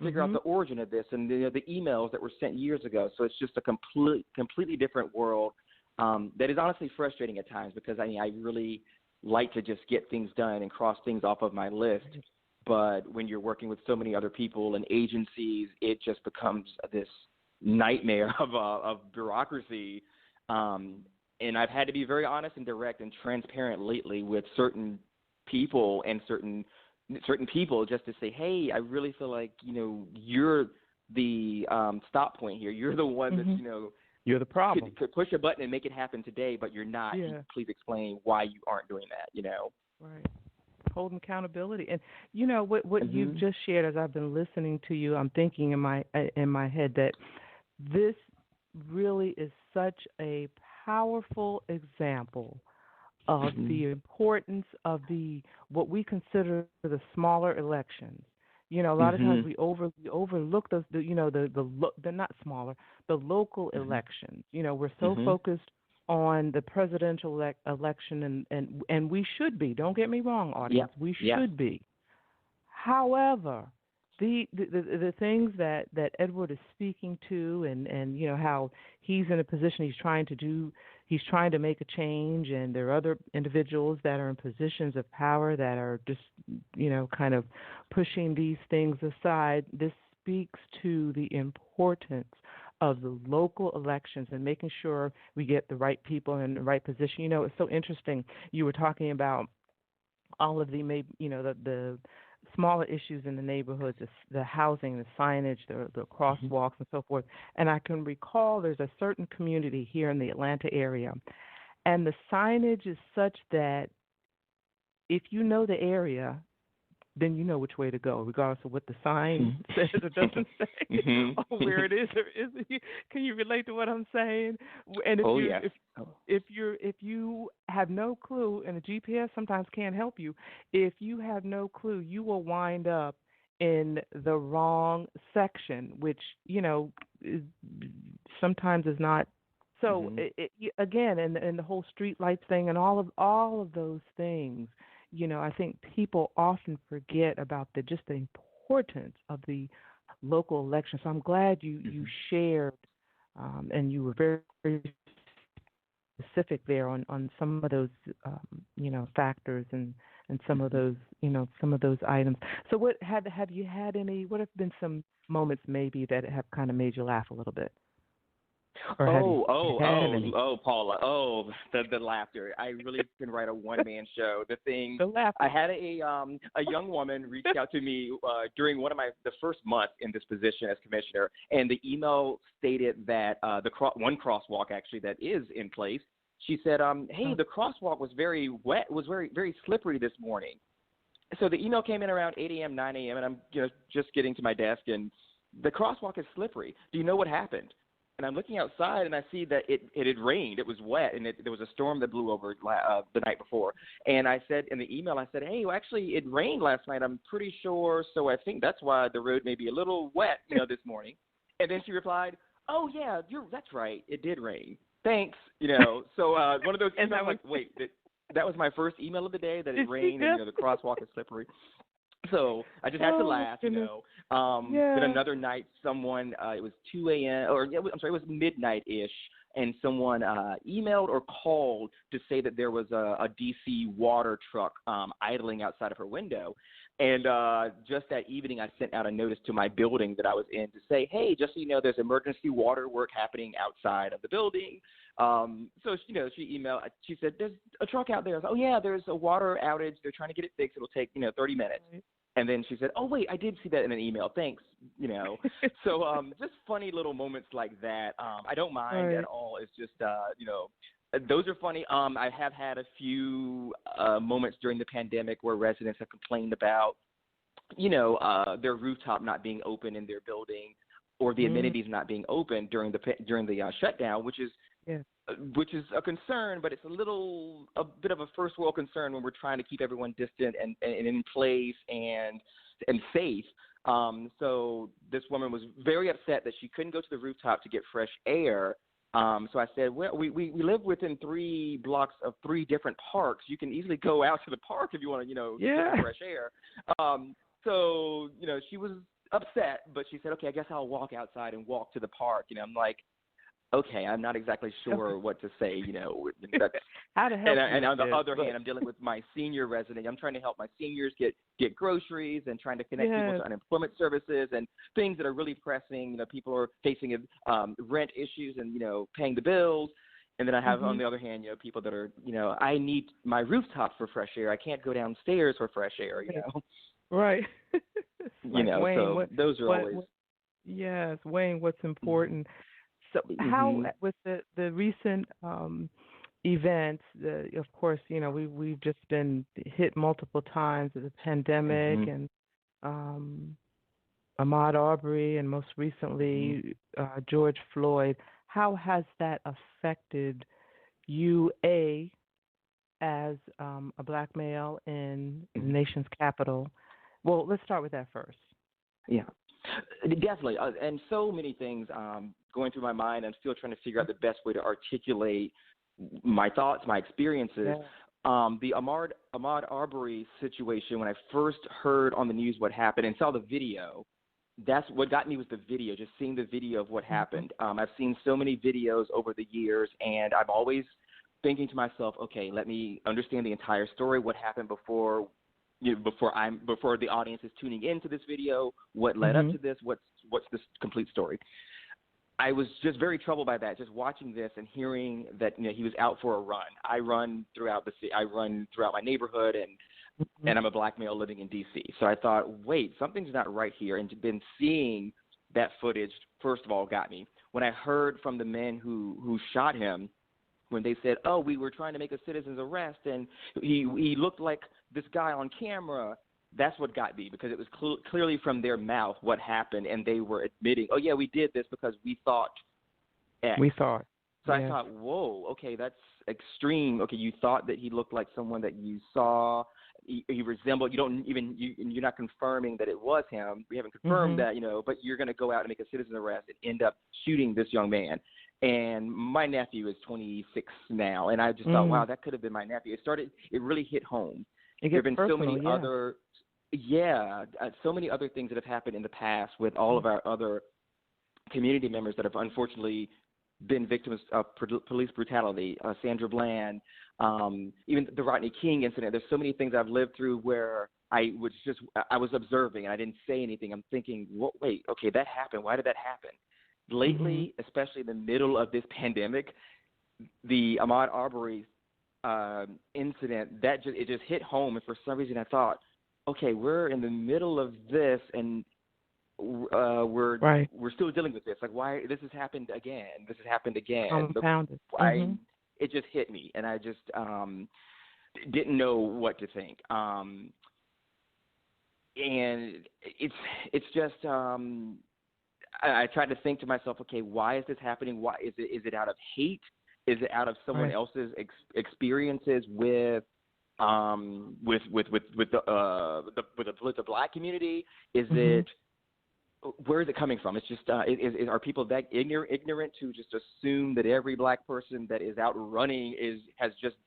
figure out the origin of this and the emails that were sent years ago. So it's just a completely different world that is honestly frustrating at times, because I really like to just get things done and cross things off of my list. But when you're working with so many other people and agencies, it just becomes this nightmare of bureaucracy. And I've had to be very honest and direct and transparent lately with certain people and certain people, just to say, hey, I really feel like, you're the stop point here. You're the one that's, you're the problem. Could push a button and make it happen today, but you're not. Yeah. Please explain why you aren't doing that, Right. Holding accountability. And, what you've just shared, as I've been listening to you, I'm thinking in my head that this really is such a powerful example of the importance of the what we consider the smaller elections. A lot of times we overlook those. They're not smaller. The local elections. We're so focused on the presidential election, and we should be. Don't get me wrong, audience. We should be. However, the things that Edward is speaking to, and how he's in a position he's trying to make a change, and there are other individuals that are in positions of power that are just kind of pushing these things aside. This speaks to the importance of the local elections and making sure we get the right people in the right position. It's so interesting. You were talking about all of the smaller issues in the neighborhoods, the housing, the signage, the crosswalks, and so forth. And I can recall there's a certain community here in the Atlanta area, and the signage is such that if you know the area, then you know which way to go, regardless of what the sign says or doesn't say, or where it is or isn't. Can you relate to what I'm saying? And if you have no clue, and the GPS sometimes can't help you, if you have no clue, you will wind up in the wrong section, which sometimes is not. So again, and the whole street lights thing, and all of those things. I think people often forget about the importance of the local election. So I'm glad you shared, and you were very, very specific there on some of those, factors and some of those, some of those items. So what have you had any? What have been some moments maybe that have kind of made you laugh a little bit? Paula, the laughter. I really can write a one-man show. The laughter. I had a young woman reach out to me during the first month in this position as commissioner, and the email stated that one crosswalk actually that is in place. She said, "Hey, the crosswalk was very wet, was very, very slippery this morning." So the email came in around 8 a.m., 9 a.m., and I'm just getting to my desk, and the crosswalk is slippery. Do you know what happened? And I'm looking outside, and I see that it had rained. It was wet, and there was a storm that blew over the night before. And I said in the email, hey, well, actually, it rained last night. I'm pretty sure, so I think that's why the road may be a little wet, this morning. And then she replied, "Oh, yeah, that's right. It did rain. Thanks." So one of those emails, I'm like, wait, that was my first email of the day, that it rained and, the crosswalk is slippery. So I just had to laugh, Then another night, someone, it was 2 a.m. It was midnight-ish, and someone emailed or called to say that there was a D.C. water truck idling outside of her window. And just that evening, I sent out a notice to my building that I was in to say, hey, just so you know, there's emergency water work happening outside of the building. So she emailed. She said, "There's a truck out there." I was, "Oh yeah, there's a water outage. They're trying to get it fixed. It'll take 30 minutes." And then she said, "Oh wait, I did see that in an email. Thanks." So just funny little moments like that. I don't mind at all. It's just those are funny. I have had a few moments during the pandemic where residents have complained about their rooftop not being open in their building, or the amenities not being open during the shutdown, which is a concern, but it's a bit of a first world concern when we're trying to keep everyone distant and in place and safe. So this woman was very upset that she couldn't go to the rooftop to get fresh air. So I said, well, we live within 3 blocks of 3 different parks. You can easily go out to the park if you want to, get fresh air. So she was upset, but she said, okay, I guess I'll walk outside and walk to the park. I'm like, okay, I'm not exactly sure what to say, That's, how to help. And on the other hand, I'm dealing with my senior resident. I'm trying to help my seniors get groceries and trying to connect people to unemployment services and things that are really pressing. People are facing rent issues and, paying the bills. And then I have, on the other hand, people that are, I need my rooftop for fresh air. I can't go downstairs for fresh air, Right. Wayne, so those are always. Yes, Wayne, what's important. So how, with the recent events, of course, we've just been hit multiple times with the pandemic and Ahmaud Arbery, and most recently George Floyd. How has that affected you, as a black male in the nation's capital? Well, let's start with that first. Yeah, definitely. And so many things going through my mind. I'm still trying to figure out the best way to articulate my thoughts, my experiences. Yeah. The Ahmaud Arbery situation, when I first heard on the news what happened and saw the video, that's what got me was the video, just seeing the video of what happened. I've seen so many videos over the years, and I'm always thinking to myself, okay, let me understand the entire story, what happened before the audience is tuning into this video, what led up to this, what's this complete story. I was just very troubled by that, just watching this and hearing that he was out for a run. I run throughout my neighborhood, and I'm a black male living in D.C. So I thought, wait, something's not right here. And been seeing that footage, first of all, got me. When I heard from the men who shot him, when they said, oh, we were trying to make a citizen's arrest, and he looked like this guy on camera, that's what got me, because it was clearly from their mouth what happened, and they were admitting, oh, yeah, we did this because we thought X. We thought. So I thought, whoa, okay, that's extreme. Okay, you thought that he looked like someone that you saw. He resembled. You're not confirming that it was him. We haven't confirmed that, but you're going to go out and make a citizen arrest and end up shooting this young man. And my nephew is 26 now, and I just thought, wow, that could have been my nephew. It really hit home. There have been so many so many other things that have happened in the past with all of our other community members that have unfortunately been victims of police brutality. Sandra Bland, even the Rodney King incident. There's so many things I've lived through where I was observing and I didn't say anything. I'm thinking, wait, okay, that happened. Why did that happen? Lately, especially in the middle of this pandemic, the Ahmaud Arbery incident, it just hit home. And for some reason I thought, okay, we're in the middle of this, and we're still dealing with this. Like, why this has happened again? This has happened again. Compounded. It just hit me, and I just didn't know what to think. And it's just I tried to think to myself, okay, why is this happening? Why is it out of hate? Is it out of someone else's experiences with the black community? Is it where is it coming from? It's just are people that ignorant to just assume that every black person that is out running has just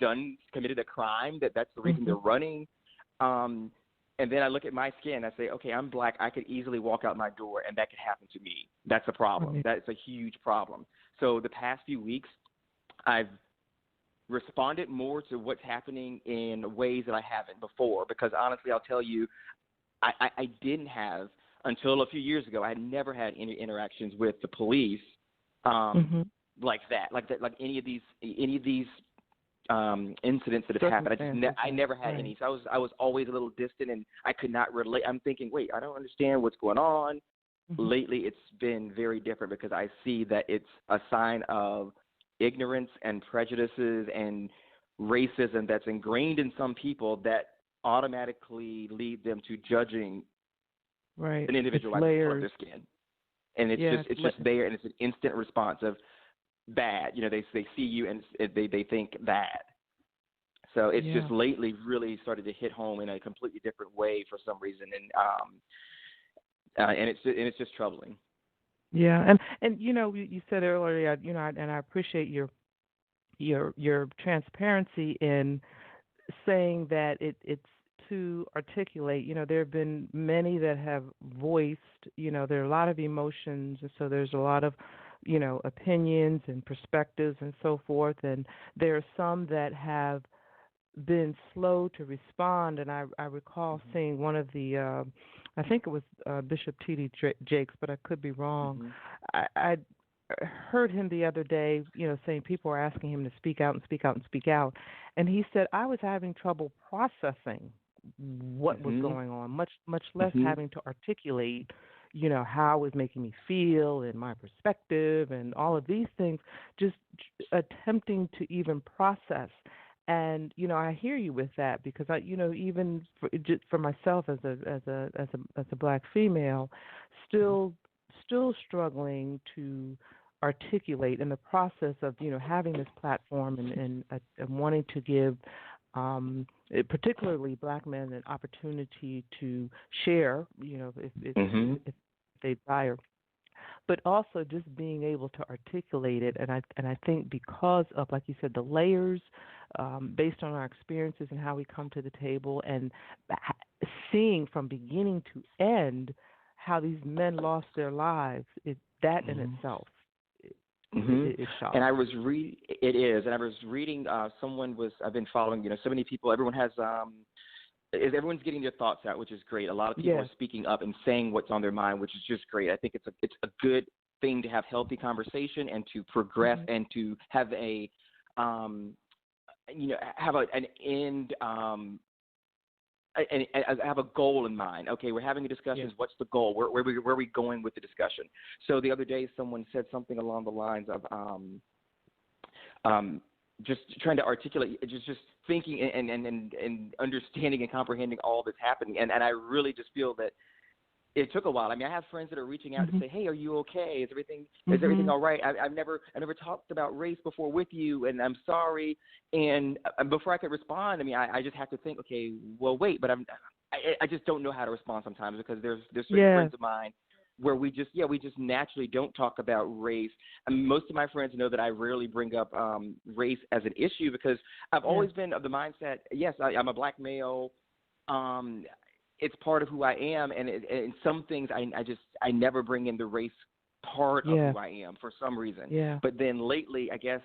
committed a crime, that's the reason they're running? And then I look at my skin. I say, okay, I'm black. I could easily walk out my door, and that could happen to me. That's a problem. That's a huge problem. So the past few weeks, I've responded more to what's happening in ways that I haven't before, because honestly, I'll tell you, I didn't have, until a few years ago, I had never had any interactions with the police like that, like any of these incidents that have happened. I never had any. So I was always a little distant, and I could not relate. I'm thinking, wait, I don't understand what's going on. Lately, it's been very different, because I see that it's a sign of ignorance and prejudices and racism that's ingrained in some people that automatically lead them to judging an individual by the color of their skin. And it's just there, and it's an instant response of bad. They see you and they think bad. So it's just lately really started to hit home in a completely different way for some reason, and it's just troubling. Yeah, and you said earlier, and I appreciate your transparency in saying that it's to articulate. There have been many that have voiced. There are a lot of emotions, and so there's a lot of opinions and perspectives and so forth. And there are some that have been slow to respond. And I recall seeing one of the, I think it was Bishop T.D. Jakes, but I could be wrong. I heard him the other day, saying people are asking him to speak out and speak out and speak out. And he said, I was having trouble processing what was going on, much less having to articulate, how it was making me feel and my perspective and all of these things, just attempting to even process. And I hear you with that, because I, even for myself as a black female, still struggling to articulate in the process of having this platform and wanting to give particularly black men, an opportunity to share, if they desire, but also just being able to articulate it. And I think because of, like you said, the layers, based on our experiences and how we come to the table, and seeing from beginning to end how these men lost their lives, that in itself is shocking. And I was it is, and I was reading. I've been following. So many people. Everyone's getting their thoughts out, which is great. A lot of people are speaking up and saying what's on their mind, which is just great. I think it's a good thing to have healthy conversation and to progress and to have an end. And have a goal in mind. Okay, we're having a discussion. What's the goal? Where are we going with the discussion? So the other day, someone said something along the lines of just trying to articulate, just thinking and understanding and comprehending all that's happening. And I really just feel that it took a while. I mean, I have friends that are reaching out to say, "Hey, are you okay? Is everything all right? I've never talked about race before with you, and I'm sorry." And before I could respond, I mean, I just have to think, okay, well, wait, but I just don't know how to respond sometimes, because there's certain friends of mine where we just naturally don't talk about race. I mean, most of my friends know that I rarely bring up race as an issue, because I've always been of the mindset, yes, I'm a black male. It's part of who I am, and some things I never bring in the race part of who I am for some reason. Yeah. But then lately, I guess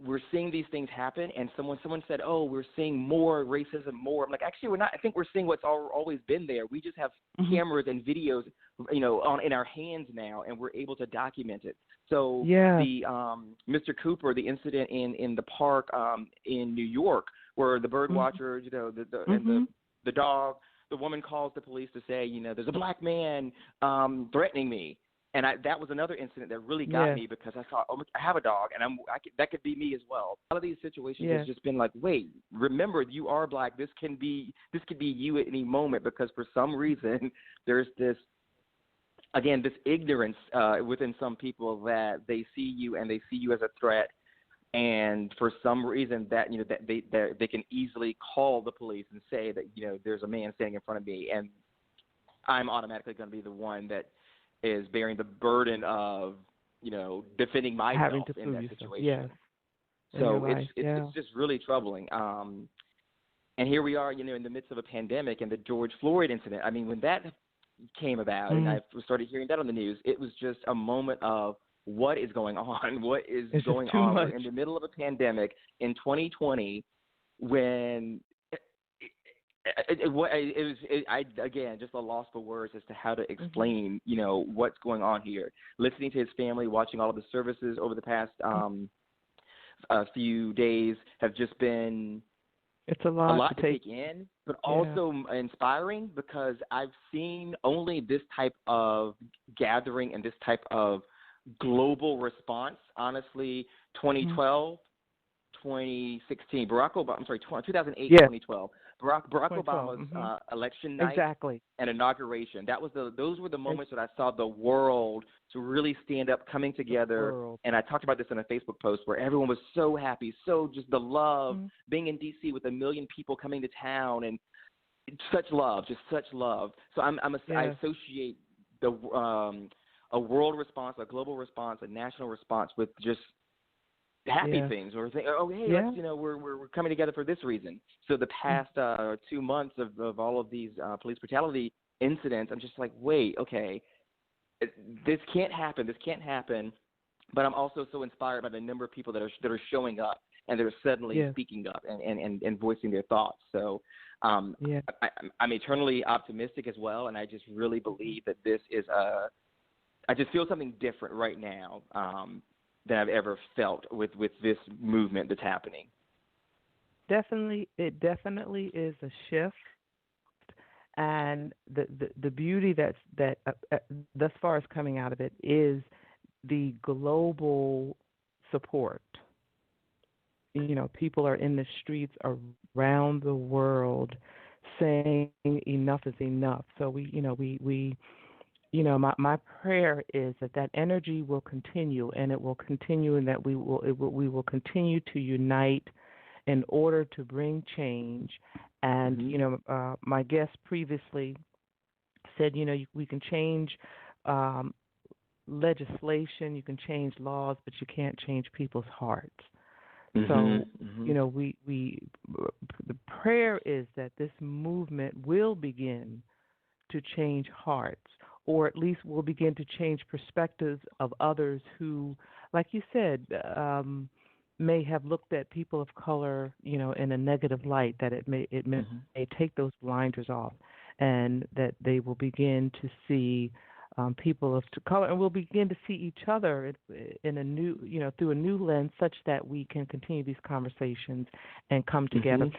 we're seeing these things happen, and someone said, "Oh, we're seeing more racism, more." I'm like, actually, we're not. I think we're seeing what's always been there. We just have cameras and videos, in our hands now, and we're able to document it. So the Mr. Cooper, the incident in the park in New York, where the bird watchers, and the dog. The woman calls the police to say, there's a black man threatening me. And that was another incident that really got me, because I thought, I have a dog, and that could be me as well. A lot of these situations has just been like, wait, remember, you are black. This could be you at any moment, because for some reason there's this ignorance within some people that they see you and they see you as a threat. And for some reason that they can easily call the police and say that there's a man standing in front of me, and I'm automatically going to be the one that is bearing the burden of defending myself in that situation. Yes. So it's just really troubling. And here we are, in the midst of a pandemic and the George Floyd incident. I mean, when that came about and I started hearing that on the news, it was just a moment of, what is going on? What is going on? We're in the middle of a pandemic in 2020, when again, just a loss for words as to how to explain, what's going on here. Listening to his family, watching all of the services over the past few days have just been a lot to take in, but also inspiring, because I've seen only this type of gathering and this type of global response, honestly, 2012, 2016, 2008, 2012. Barack Obama's election night and inauguration. Those were the moments that I saw the world to really stand up, coming together. And I talked about this in a Facebook post where everyone was so happy, so just the love, being in D.C. with 1 million people coming to town, and such love, just such love. So I associate a world response, a global response, a national response with just happy things, or let's, we're coming together for this reason. So the past 2 months of all of these police brutality incidents, I'm just like, wait, okay, this can't happen. But I'm also so inspired by the number of people that are showing up and that are suddenly speaking up and voicing their thoughts. So I'm eternally optimistic as well, and I just really believe that this is I just feel something different right now than I've ever felt with this movement that's happening. It definitely is a shift, and the beauty that thus far is coming out of it is the global support. People are in the streets around the world saying enough is enough. So my prayer is that energy will continue, and it will continue, and that we will continue to unite in order to bring change. And, my guest previously said, we can change legislation, you can change laws, but you can't change people's hearts. So, we the prayer is that this movement will begin to change hearts, or at least will begin to change perspectives of others who, like you said, may have looked at people of color, in a negative light. That it may take those blinders off, and that they will begin to see people of color, and we'll begin to see each other in a new, through a new lens, such that we can continue these conversations and come together.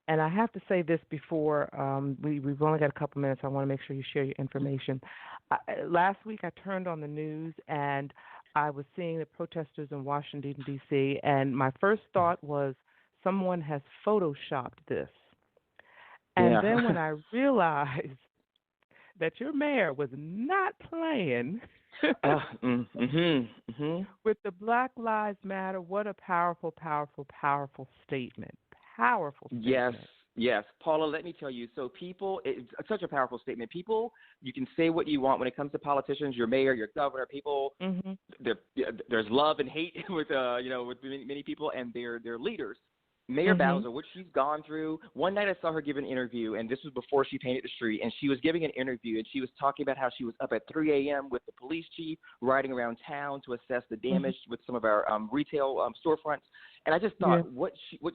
And I have to say this before we've only got a couple minutes. I want to make sure you share your information. Last week I turned on the news and I was seeing the protesters in Washington, D.C., and my first thought was someone has photoshopped this. And then when I realized that your mayor was not playing with the Black Lives Matter, what a powerful, powerful, powerful statement. Powerful statement. Yes. Paula, let me tell you. So people, it's such a powerful statement. People, you can say what you want when it comes to politicians, your mayor, your governor. People, there's love and hate with with many people and their leaders. Mayor Bowser, what she's gone through. One night I saw her give an interview, and this was before she painted the street, and she was giving an interview, and she was talking about how she was up at 3 a.m. with the police chief, riding around town to assess the damage with some of our retail storefronts. And I just thought what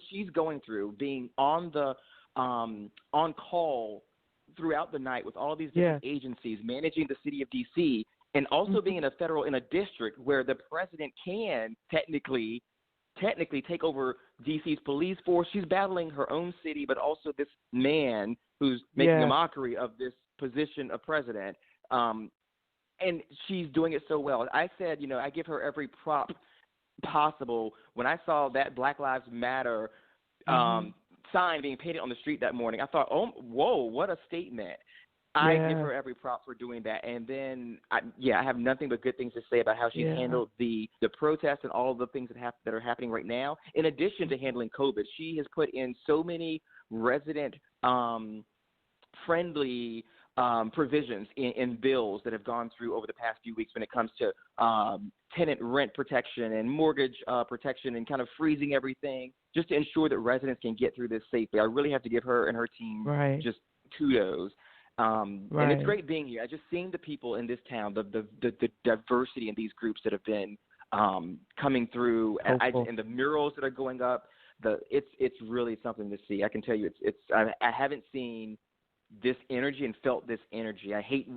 she's going through, being on the on call throughout the night with all of these different agencies, managing the city of D.C., and also being in a district where the president can technically take over D.C.'s police force. She's battling her own city, but also this man who's making a mockery of this position of president. And she's doing it so well. I said, I give her every prop possible. When I saw that Black Lives Matter sign being painted on the street that morning, I thought, oh, whoa, what a statement. I give her every prop for doing that. And then, I have nothing but good things to say about how she's handled the protests and all of the things that are happening right now. In addition to handling COVID, she has put in so many resident-friendly provisions in bills that have gone through over the past few weeks when it comes to tenant rent protection and mortgage protection and kind of freezing everything just to ensure that residents can get through this safely. I really have to give her and her team just kudos. And it's great being here. I just seeing the people in this town, the diversity in these groups that have been coming through, and the murals that are going up. It's really something to see. I can tell you, I haven't seen this energy and felt this energy. I hate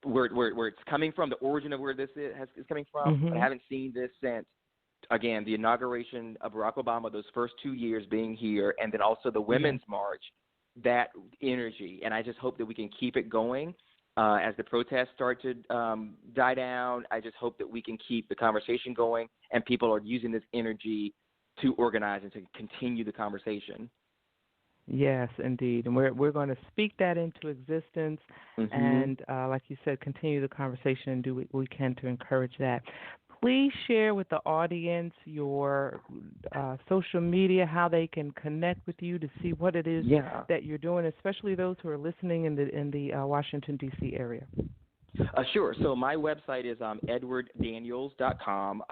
where it's coming from, the origin of where this is coming from. But I haven't seen this since, again, the inauguration of Barack Obama, those first 2 years being here, and then also the Women's March. That energy, and I just hope that we can keep it going as the protests start to die down. I just hope that we can keep the conversation going, and people are using this energy to organize and to continue the conversation. Yes, indeed, and we're going to speak that into existence, and like you said, continue the conversation and do what we can to encourage that. Please share with the audience your social media, how they can connect with you to see what it is that you're doing, especially those who are listening in the Washington, D.C. area. Sure. So my website is edwarddaniels.com.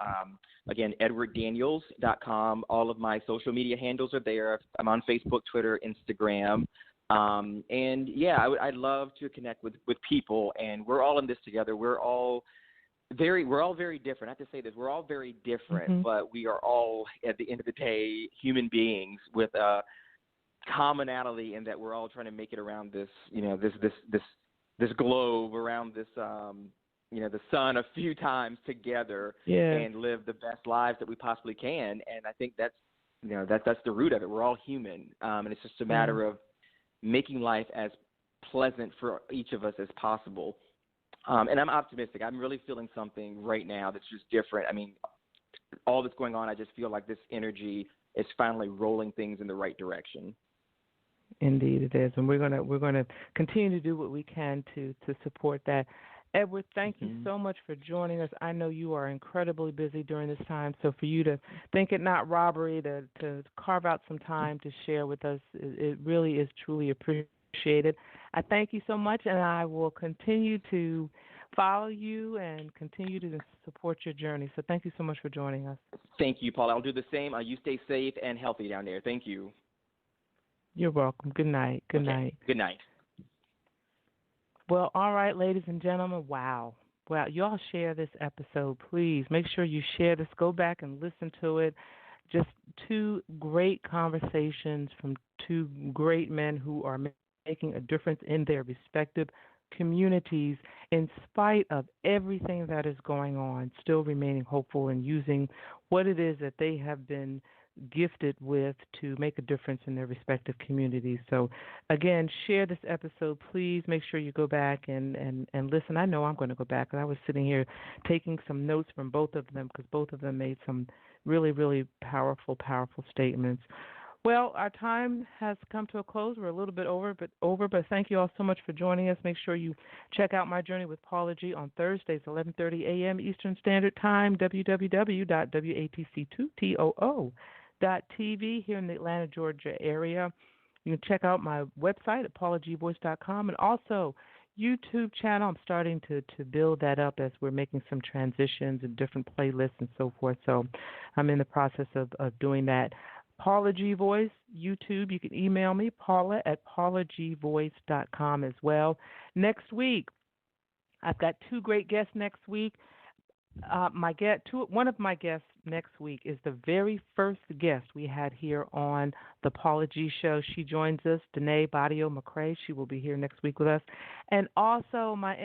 Again, edwarddaniels.com. All of my social media handles are there. I'm on Facebook, Twitter, Instagram. I'd love to connect with people, and we're all in this together. We're all very different. I have to say this. We're all very different, but we are all, at the end of the day, human beings with a commonality in that we're all trying to make it around this, this globe, around this, the sun a few times together and live the best lives that we possibly can. And I think that's the root of it. We're all human. And it's just a matter of making life as pleasant for each of us as possible. And I'm optimistic. I'm really feeling something right now that's just different. I mean, all that's going on, I just feel like this energy is finally rolling things in the right direction. Indeed, it is, and we're gonna continue to do what we can to support that. Edward, thank you so much for joining us. I know you are incredibly busy during this time, so for you to think it not robbery to carve out some time to share with us, it really is truly appreciated. I thank you so much, and I will continue to follow you and continue to support your journey. So thank you so much for joining us. Thank you, Paul. I'll do the same. You stay safe and healthy down there. Thank you. You're welcome. Good night. Good night. Good night. Well, all right, ladies and gentlemen, wow. Well, y'all share this episode, please. Make sure you share this. Go back and listen to it. Just two great conversations from two great men who are making a difference in their respective communities in spite of everything that is going on, still remaining hopeful and using what it is that they have been gifted with to make a difference in their respective communities. So, again, share this episode. Please make sure you go back and listen. I know I'm going to go back. I was sitting here taking some notes from both of them because both of them made some really, really powerful statements. Well, our time has come to a close. We're a little bit over, but thank you all so much for joining us. Make sure you check out My Journey with Paula G on Thursdays, 11:30 a.m. Eastern Standard Time, www.watc2too.tv here in the Atlanta, Georgia area. You can check out my website at paulagvoice.com and also YouTube channel. I'm starting to build that up as we're making some transitions and different playlists and so forth. So I'm in the process of doing that. Paula G Voice, YouTube. You can email me, Paula at paulagvoice.com as well. Next week, I've got two great guests next week. One of my guests next week is the very first guest we had here on the Paula G Show. She joins us, Danae Badio McCrae. She will be here next week with us. And also my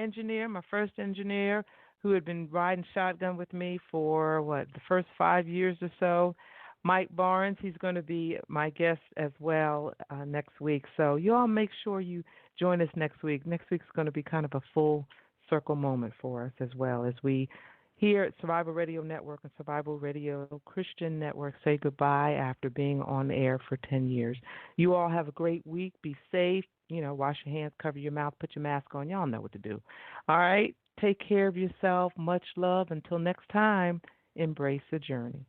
first engineer, who had been riding shotgun with me for, the first 5 years or so, Mike Barnes. He's going to be my guest as well next week. So you all make sure you join us next week. Next week's going to be kind of a full circle moment for us as well as we here at Survival Radio Network and Survival Radio Christian Network say goodbye after being on air for 10 years. You all have a great week. Be safe. Wash your hands, cover your mouth, put your mask on. Y'all know what to do. All right. Take care of yourself. Much love. Until next time, embrace the journey.